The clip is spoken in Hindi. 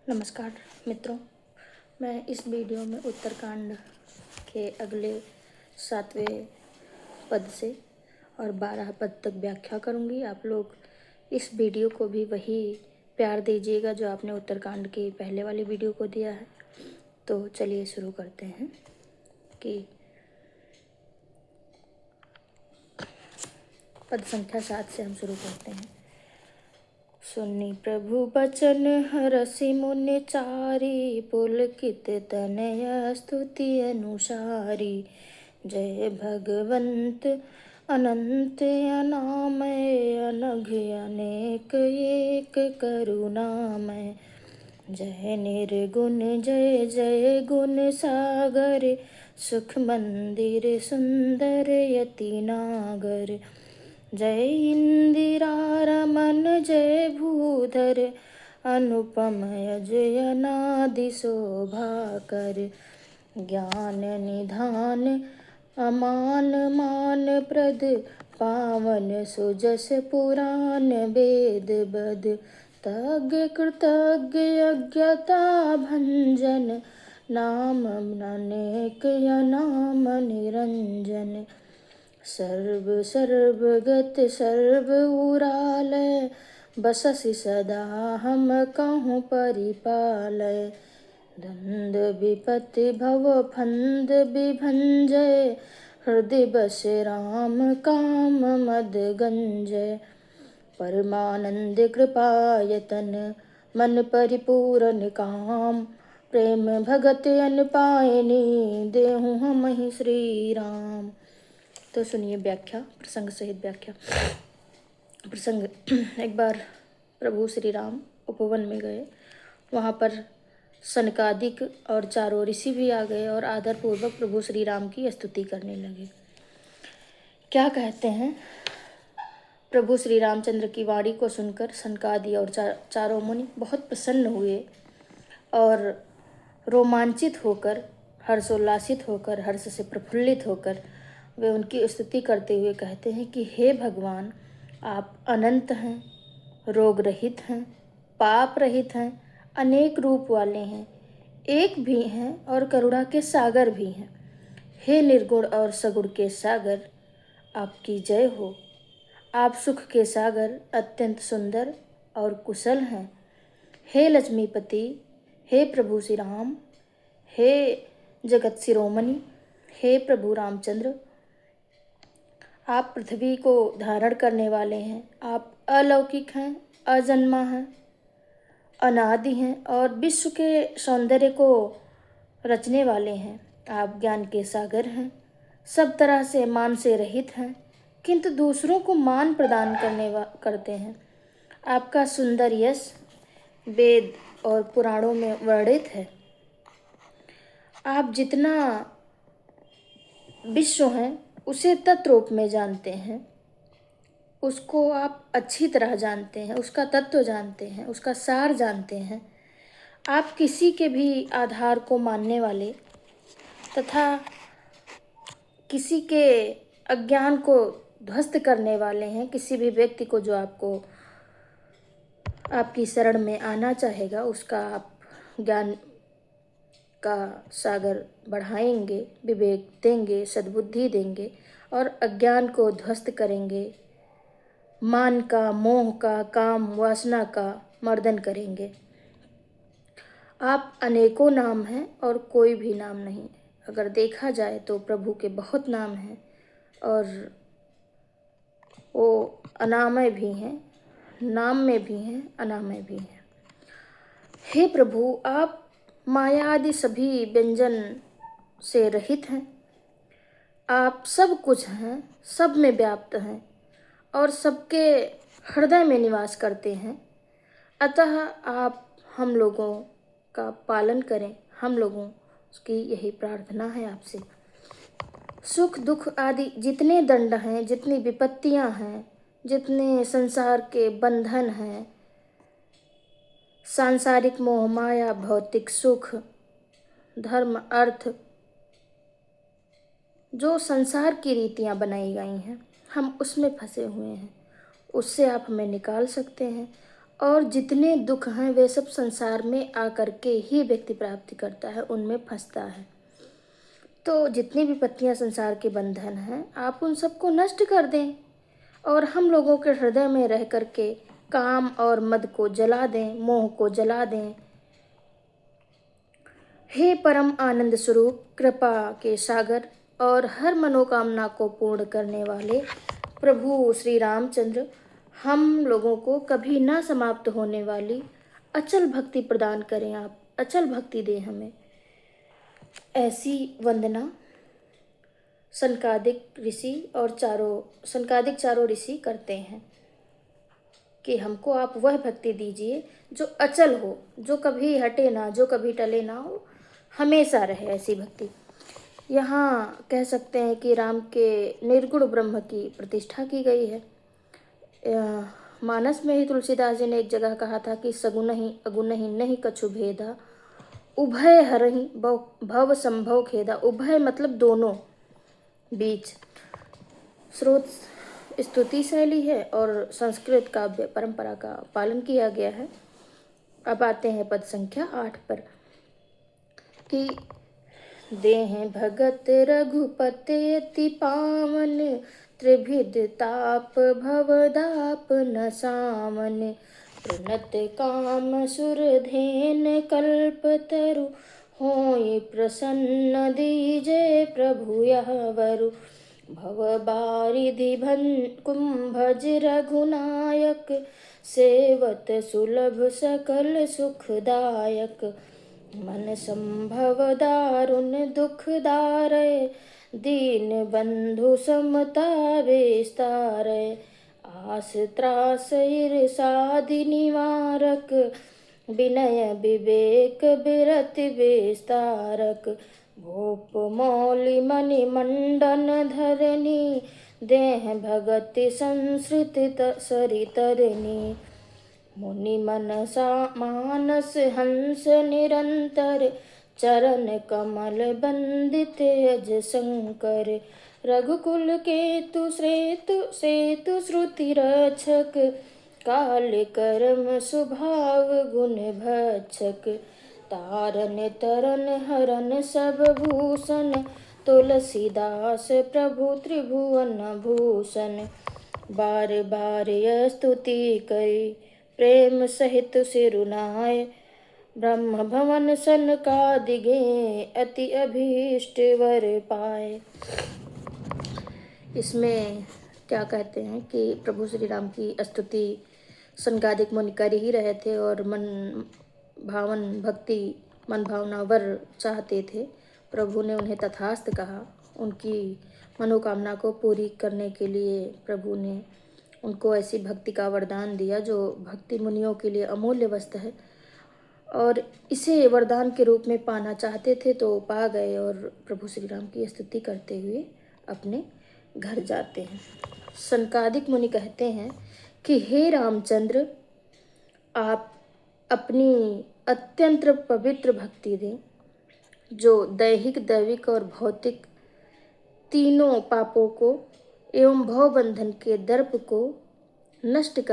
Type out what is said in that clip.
नमस्कार मित्रों, मैं इस वीडियो में उत्तरकांड के अगले 7वें पद से और 12 पद तक व्याख्या करूंगी। आप लोग इस वीडियो को भी वही प्यार दीजिएगा जो आपने उत्तरकांड की पहले वाली वीडियो को दिया है। तो चलिए शुरू करते हैं कि पद संख्या 7 से हम शुरू करते हैं। सुनि प्रभु बचन हरसि मुनि चारी, पुलकित तनय स्तुति अनुसारी। जय भगवंत अनंत अनामय, अनघ अनेक एक करुणामय। जय निर्गुण जय जय गुण सागर, सुख मंदिर सुंदर यति नागर। जय इंदिरा रमन जय भूधर, अनुपम अजय अनादि शोभाकर। ज्ञान निधान अमान मान प्रद, पावन सुजस पुराण वेद बद। तज्ञ कृतज्ञ यज्ञता भंजन, नाम अनेक नाम निरंजन। सर्व सर्वगत सर्व उरालय, बससि सदा हम कहूँ परिपालय। द्वंद विपत्ति भव फंद विभंजय, हृदय बस राम काम मद गंजय। परमानंद कृपायतन मन परिपूरन काम, प्रेम भगत अन पायनी देहु हमहि श्री राम। तो सुनिए व्याख्या, प्रसंग सहित व्याख्या। प्रसंग, एक बार प्रभु श्री राम उपवन में गए। वहाँ पर सनकादिक और चारों ऋषि भी आ गए और आदरपूर्वक प्रभु श्री राम की स्तुति करने लगे। क्या कहते हैं? प्रभु श्री रामचंद्र की वाणी को सुनकर सनकादि और चारों मुनि बहुत प्रसन्न हुए और रोमांचित होकर, हर्षोल्लासित होकर, हर्ष से प्रफुल्लित होकर वे उनकी स्तुति करते हुए कहते हैं कि हे भगवान, आप अनंत हैं, रोग रहित हैं, पाप रहित हैं, अनेक रूप वाले हैं, एक भी हैं और करुणा के सागर भी हैं। हे निर्गुण और सगुण के सागर, आपकी जय हो। आप सुख के सागर, अत्यंत सुंदर और कुशल हैं। हे लक्ष्मीपति, हे प्रभु श्री राम, हे जगत शिरोमणि, हे प्रभु रामचंद्र, आप पृथ्वी को धारण करने वाले हैं। आप अलौकिक हैं, अजन्मा हैं, अनादि हैं और विश्व के सौंदर्य को रचने वाले हैं। आप ज्ञान के सागर हैं, सब तरह से मान से रहित हैं, किंतु दूसरों को मान प्रदान करते हैं। आपका सुंदर यश वेद और पुराणों में वर्णित है। आप जितना विश्व हैं उसे तत्रूप में जानते हैं, उसको आप अच्छी तरह जानते हैं, उसका तत्व जानते हैं, उसका सार जानते हैं। आप किसी के भी आधार को मानने वाले तथा किसी के अज्ञान को ध्वस्त करने वाले हैं। किसी भी व्यक्ति को जो आपकी शरण में आना चाहेगा, उसका आप ज्ञान का सागर बढ़ाएंगे, विवेक देंगे, सद्बुद्धि देंगे और अज्ञान को ध्वस्त करेंगे। मान का, मोह का, काम वासना का मर्दन करेंगे। आप अनेकों नाम हैं और कोई भी नाम नहीं। अगर देखा जाए तो प्रभु के बहुत नाम हैं और वो अनामय भी हैं, नाम में भी हैं, अनामय भी हैं। हे प्रभु, आप माया आदि सभी व्यंजन से रहित हैं। आप सब कुछ हैं, सब में व्याप्त हैं और सबके हृदय में निवास करते हैं। अतः आप हम लोगों का पालन करें। हम लोगों की यही प्रार्थना है आपसे। सुख दुख आदि जितने दंड हैं, जितनी विपत्तियां हैं, जितने संसार के बंधन हैं, सांसारिक मोह माया, भौतिक सुख, धर्म, अर्थ, जो संसार की रीतियां बनाई गई हैं, हम उसमें फंसे हुए हैं। उससे आप हमें निकाल सकते हैं और जितने दुख हैं वे सब संसार में आकर के ही व्यक्ति प्राप्ति करता है, उनमें फंसता है। तो जितनी भी पत्नियां संसार के बंधन हैं, आप उन सबको नष्ट कर दें और हम लोगों के हृदय में रह करके काम और मद को जला दें, मोह को जला दें। हे परम आनंद स्वरूप, कृपा के सागर और हर मनोकामना को पूर्ण करने वाले प्रभु श्री रामचंद्र, हम लोगों को कभी ना समाप्त होने वाली अचल भक्ति प्रदान करें। आप अचल भक्ति दें हमें। ऐसी वंदना सनकादिक चारों ऋषि करते हैं कि हमको आप वह भक्ति दीजिए जो अचल हो, जो कभी हटे ना, जो कभी टले ना हो, हमेशा रहे ऐसी भक्ति। यहाँ कह सकते हैं कि राम के निर्गुण ब्रह्म की प्रतिष्ठा की गई है। मानस में ही तुलसीदास जी ने एक जगह कहा था कि सगुन ही अगुन ही नहीं कछु भेदा, उभय हरहि भव संभव खेदा। उभय मतलब दोनों, बीच। स्रोत स्तुति शैली है और संस्कृत काव्य परंपरा का पालन किया गया है। अब आते हैं पद संख्या 8 पर कि देह भगत रघुपति अति पावन, त्रिभिद ताप भवदाप न सामन, प्रणत काम सुरधेन कल्पतरु, होय प्रसन्न दीजे प्रभु यह वरु। भव बारिधि कुंभज रघुनायक, सेवत सुलभ सकल सुखदायक, मन संभव दारुण दुख दारय, दीन बंधु समता विस्तारय, आस त्रास ईर्षादि निवारक, विनय विवेक बिरति विस्तारक, भूप मौलि मणि मंडन धरनी, देह भगति संसृत सरितरनी, मुनि मनसा मानस हंस निरंतर, चरण कमल बंदित अज शंकर, रघुकुल केतु सेतु श्रुति रक्षक, काल कर्म स्वभाव गुण भक्षक, तारन तरन हरन सब भूषण, तुलसीदास प्रभु त्रिभुवन भूषण, बार बार यह स्तुति करी, प्रेम सहित सिरुनाय, ब्रह्म भवन सनकादिगे, अति अभीष्ट वर पाए। इसमें क्या कहते हैं कि प्रभु श्री राम की स्तुति सनकादिक मुनि कर ही रहे थे और मन भावना वर चाहते थे। प्रभु ने उन्हें तथास्तु कहा। उनकी मनोकामना को पूरी करने के लिए प्रभु ने उनको ऐसी भक्ति का वरदान दिया जो भक्ति मुनियों के लिए अमूल्य वस्तु है, और इसे वरदान के रूप में पाना चाहते थे तो पा गए और प्रभु श्री राम की स्तुति करते हुए अपने घर जाते हैं। सनकादिक मुनि कहते हैं कि हे रामचंद्र, आप अपनी अत्यंत पवित्र भक्ति दें जो दैहिक, दैविक और भौतिक तीनों पापों को एवं भवबंधन के दर्प को नष्ट कर